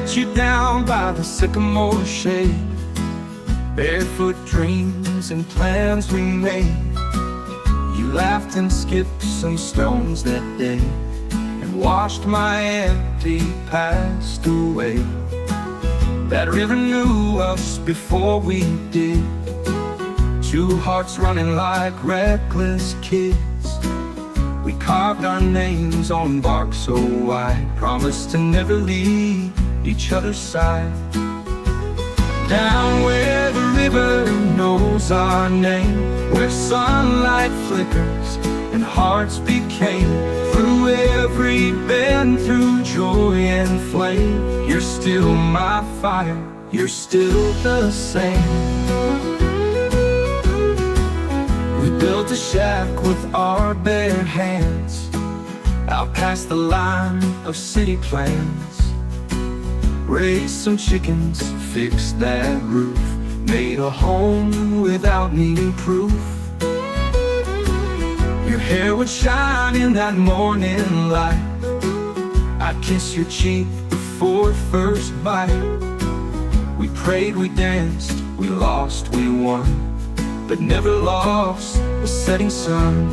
met you down by the sycamore shade. Barefoot dreams and plans we made. You laughed and skipped some stones that day, and watched my empty past away. That river knew us before we did. Two hearts running like reckless kids. We carved our names on bark so wide, promised to never leave each other's side. Down where the river knows our name, where sunlight flickers and hearts became. Through every bend, through joy and flame, you're still my fire, you're still the same. We built a shack with our bare hands, out past the line of city plans. Raised some chickens, fixed that roof, made a home without needing proof. Your hair would shine in that morning light. I'd kiss your cheek before the first bite. We prayed, we danced, we lost, we won, but never lost the setting sun.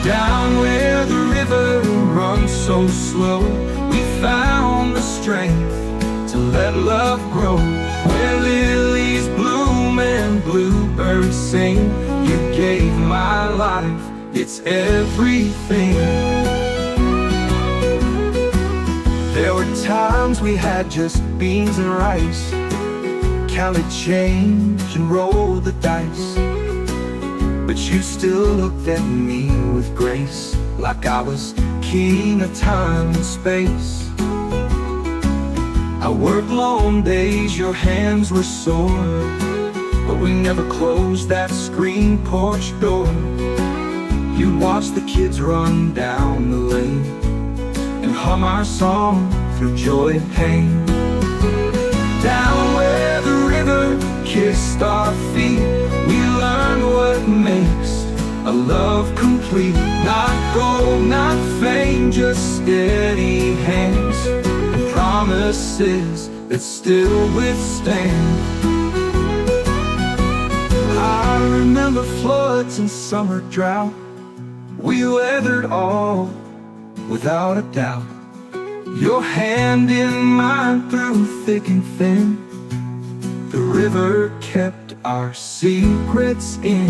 Down where the river runs so slow, we found the strength to let love grow. Where lilies bloom and bluebirds sing, you gave my life, it's everything. There were times we had just beans and rice, counted change and rolled the dice, but you still looked at me with grace, like I was king of time and space. I worked long days, your hands were sore, but we never closed that screen porch door. You watched the kids run down the lane and hum our song through joy and pain. Down where the river kissed our feet, we learned what makes a love complete. Not gold, not fame, just steady hands and promises that still withstand. I remember floods and summer drought, we weathered all without a doubt. Your hand in mine through thick and thin, the river kept our secrets in.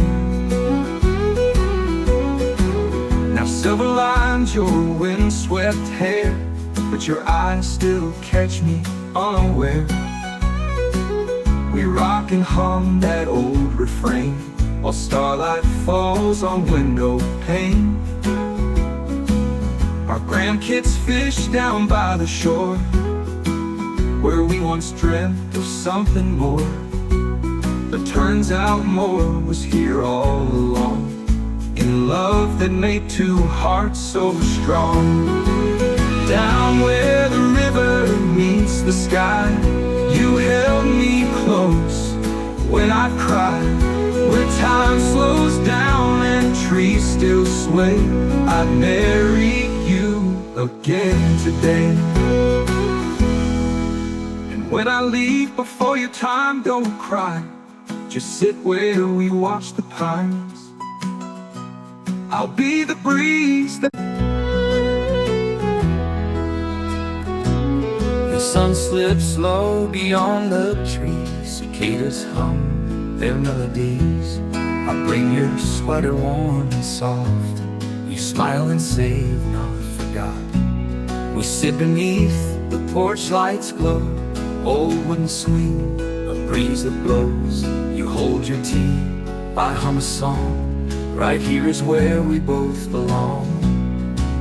Now silver lines your windswept hair, but your eyes still catch me unaware. We rock and hum that old refrain while starlight falls on window pane. Our grandkids fish down by the shore, where we once dreamt of something more. But turns out more was here all along, in love that made two hearts so strong. Down where the river meets the sky, you held me close when I cried. Where time slows down and trees still sway, I'd marry you again today. And when I leave before your time, don't cry, just sit where we watch the pines. I'll be the breeze that the sun slips slow beyond the trees, cicadas hum their melodies. I bring your sweater warm and soft, you smile and say you've not forgot. We sit beneath the porch light's glow, old wooden swing, a breeze that blows. You hold your tea, I hum a song, right here is where we both belong.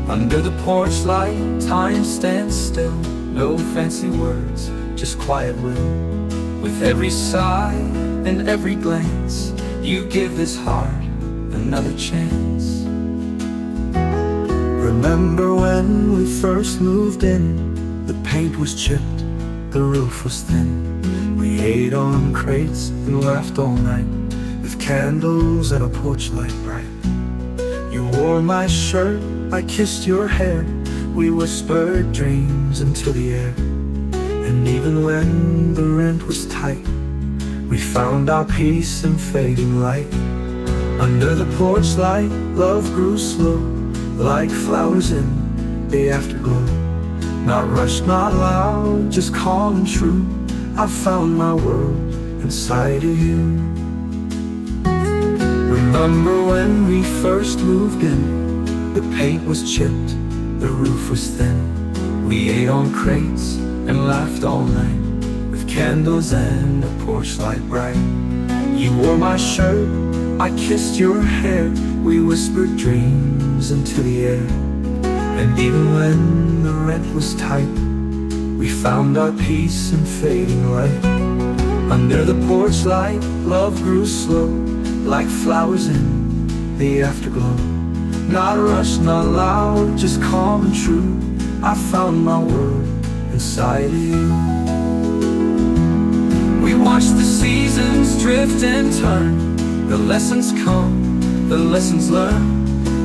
Under the porch light, time stands still, no fancy words, just quiet will. With every sigh and every glance, you give this heart another chance. Remember when we first moved in, the paint was chipped, the roof was thin. We ate on crates and laughed all night, with candles and a porch light bright. You wore my shirt, I kissed your hair, we whispered dreams into the air. And even when the rent was tight, we found our peace in fading light. Under the porch light, love grew slow, like flowers in the afterglow. Not rushed, not loud, just calm and true. I found my world inside of you. Remember when we first moved in? The paint was chipped, the roof was thin. We ate on crates and laughed all night, with candles and a porch light bright. You wore my shirt, I kissed your hair. We whispered dreams into the air. And even when the rent was tight, we found our peace in fading light. Under the porch light, love grew slow, like flowers in the afterglow. Not rushed, not loud, just calm and true. I found my world inside of you. We watched the seasons drift and turn, the lessons come, the lessons learned.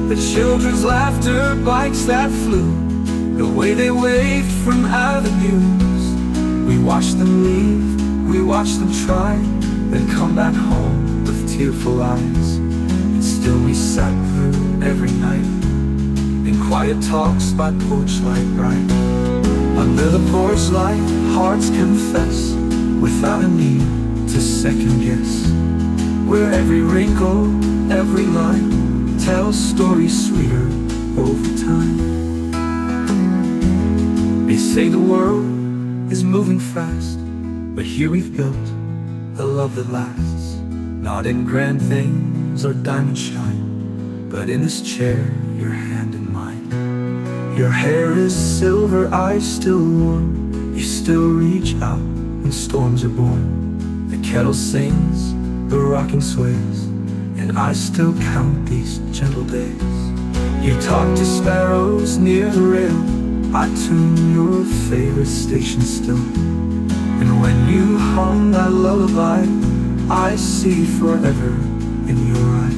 The children's laughter, bikes that flew, the way they waved from avenues. We watched them leave, we watched them try, then come back home with tearful eyes. And still we sat through every night, in quiet talks by porch light bright. Under the porch light, hearts confess, without a need to second guess. Where every wrinkle, every line tells stories sweeter over time. They say the world is moving fast, but here we've built a love that lasts. Not in grand things or diamond shine, but in this chair, your hand in mine. Your hair is silver, eyes still warm. You still reach out when storms are born. The kettle sings, the rocking sways, and I still count these gentle days. You talk to sparrows near the rail, I tune your favorite station still. And when you hum that lullaby, I see forever in your eyes.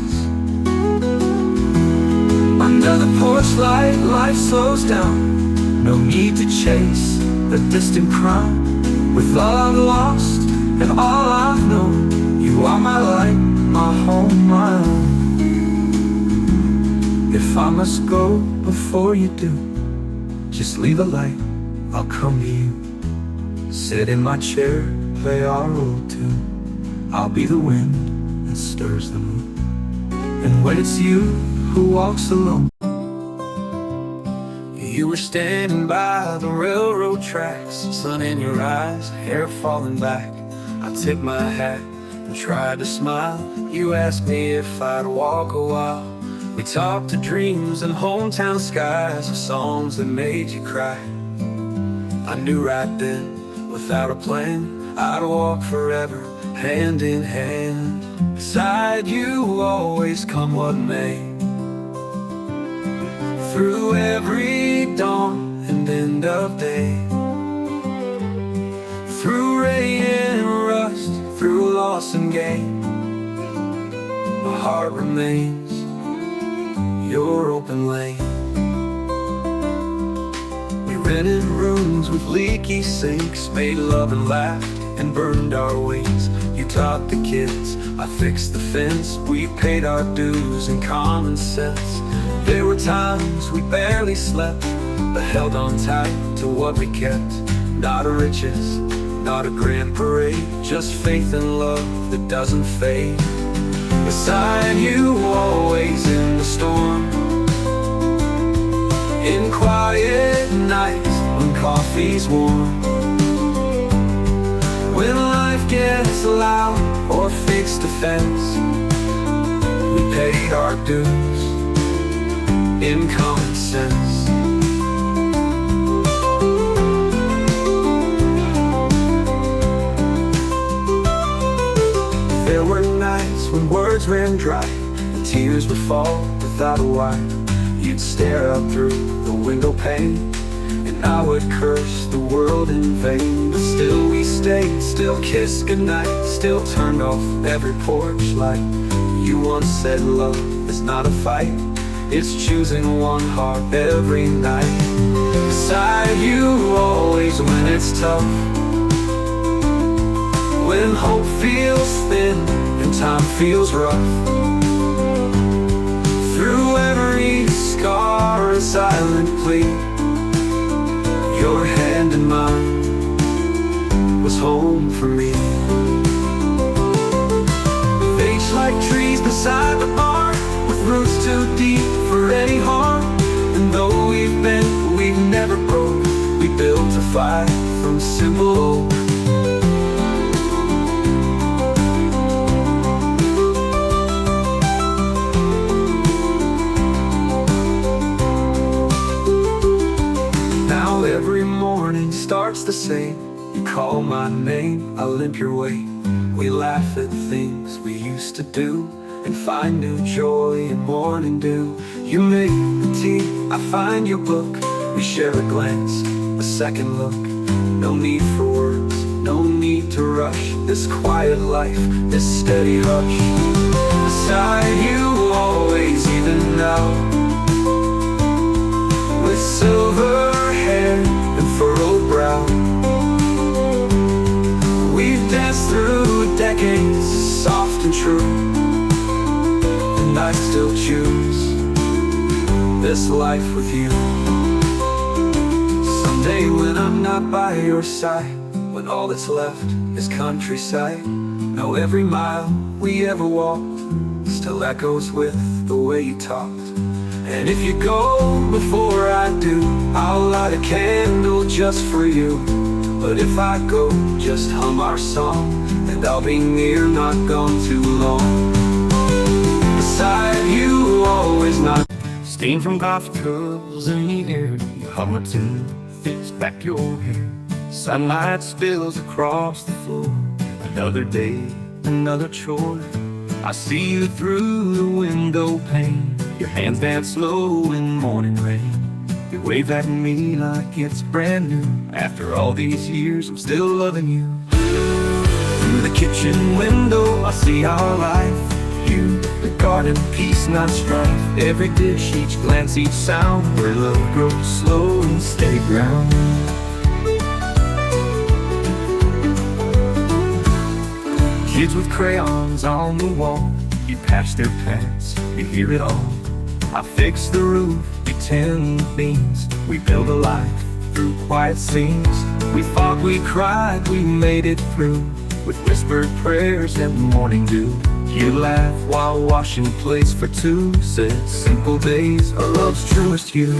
Under the porch light, life slows down. No need to chase a distant crown. With all I've lost and all I've known, you are my light, my home, my own. If I must go before you do, just leave a light, I'll come to you. Sit in my chair, play our old tune. I'll be the wind that stirs the moon. And when it's you who walks alone, you were standing by the railroad tracks, sun in your eyes, hair falling back. I tipped my hat and tried to smile. You asked me if I'd walk a while. We talked of dreams and hometown skies, of songs that made you cry. I knew right then, without a plan, I'd walk forever, hand in hand. Beside you, always come what may. Through every dawn and end of day, through rain and rust, through loss and gain, my heart remains your open lane. We rented rooms with leaky sinks, made love and laughed and burned our wings. You taught the kids, I fixed the fence. We paid our dues in common sense. There were times we barely slept, but held on tight to what we kept. Not riches, not a grand parade, just faith and love that doesn't fade. Beside you, always in the storm, in quiet nights when coffee's warm, when life gets loud or fixed a fence, we paid our dues in common sense. There were nights when words ran dry and tears would fall without a why. You'd stare out through the window pane and I would curse the world in vain. But still we stayed, still kissed goodnight, still turned off every porch light. You once said love is not a fight, it's choosing one heart every night. beside you always when it's tough, when hope feels thin and time feels rough. Through every scar and silent plea, your hand in mine was home for me. Fades like trees beside the park, with roots too deep for any harm. And though we've bent, we've never broke. We built a fire from simple oak. Now every morning starts the same. You call my name, I limp your way. We laugh at things we used to do and find new joy in morning dew. You make the tea, I find your book. We share a glance, a second look. No need for words, no need to rush. This quiet life, this steady hush. Beside you always, even now, with silver hair and furrowed brow. We've danced through decades, soft and true, and I still choose this life with you. Someday when I'm not by your side, when all that's left is countryside, know every mile we ever walked still echoes with the way you talked. And if you go before I do, I'll light a candle just for you. But if I go, just hum our song, and I'll be near, not gone too long. Beside you, always not. Steam from coffee curls in the air, you hum a tune, fits back your hair. Sunlight spills across the floor. Another day, another chore. I see you through the window pane. Your hands dance slow in morning rain. You wave at me like it's brand new. After all these years, I'm still loving you. Through the kitchen window, I see our life. You, the garden, peace, not strife. Every dish, each glance, each sound, where love grows slow and steady ground. Kids with crayons on the wall, you patch their pants, you hear it all. I fix the roof, you tend the beams. We build a life through quiet scenes. We fought, we cried, we made it through, with whispered prayers and morning dew. You laugh while washing plates for two, said simple days are love's truest hue.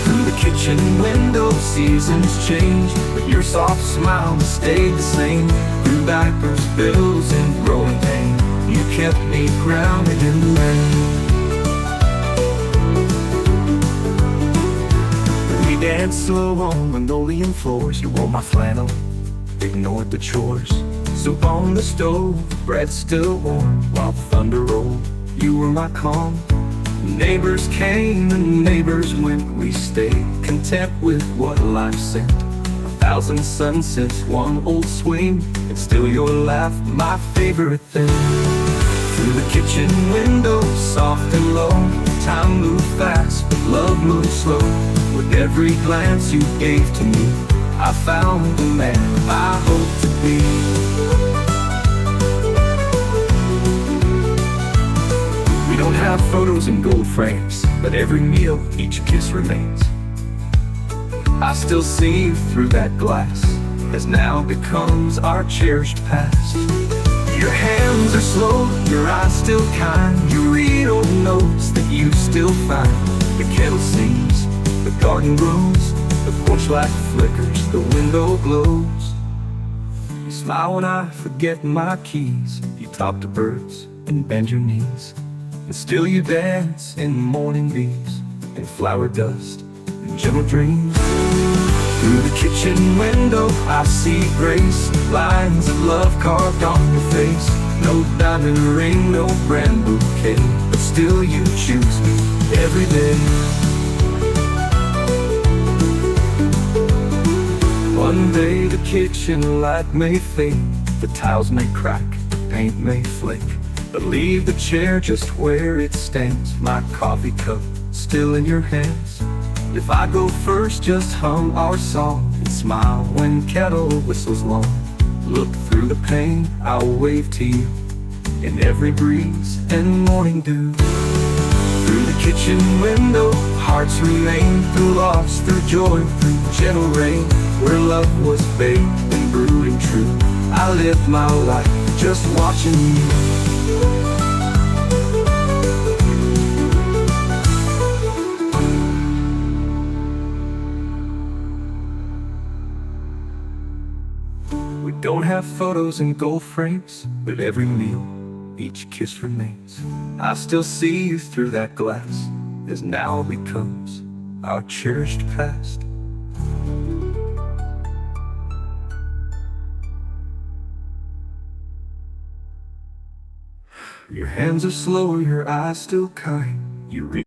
Through the kitchen window, seasons change, but your soft smile stayed the same. Through diapers, bills, and growing pain, you kept me grounded in the rain. We danced slow on linoleum floors. You wore my flannel, ignored the chores. Soup on the stove, bread still warm, while the thunder rolled. You were my calm. Neighbors came and neighbors went. We stayed content with what life sent. 1,000 sunsets, one old swing, and still your laugh, my favorite thing. Through the kitchen window, soft and low, time moved fast, but love moved slow. With every glance you gave to me, I found the man I hope to be. We don't have photos in gold frames, but every meal, each kiss remains. I still see you through that glass, as now becomes our cherished past. Your hands are slow, your eyes still kind. You read old notes that you still find. The kettle sings, the garden grows, the porch light flickers, the window glows. You smile when I forget my keys. You talk to birds and bend your knees, and still you dance in morning breeze and flower dust and gentle dreams. Through the kitchen window, I see grace, lines of love carved on your face. No diamond ring, no brand bouquet, but still you choose me every day. One day the kitchen light may fade, the tiles may crack, the paint may flake, but leave the chair just where it stands. My coffee cup still in your hands, If I go first, just hum our song and smile when kettle whistles long. Look through the pane, I'll wave to you in every breeze and morning dew. Through the kitchen window, hearts remain, through loss, through joy, through gentle rain. Where love was baked and brewing true, I lived my life just watching you. We don't have photos in gold frames, but every meal, each kiss remains. I still see you through that glass, as now becomes our cherished past. Your hands are slower, your eyes still kind. You reach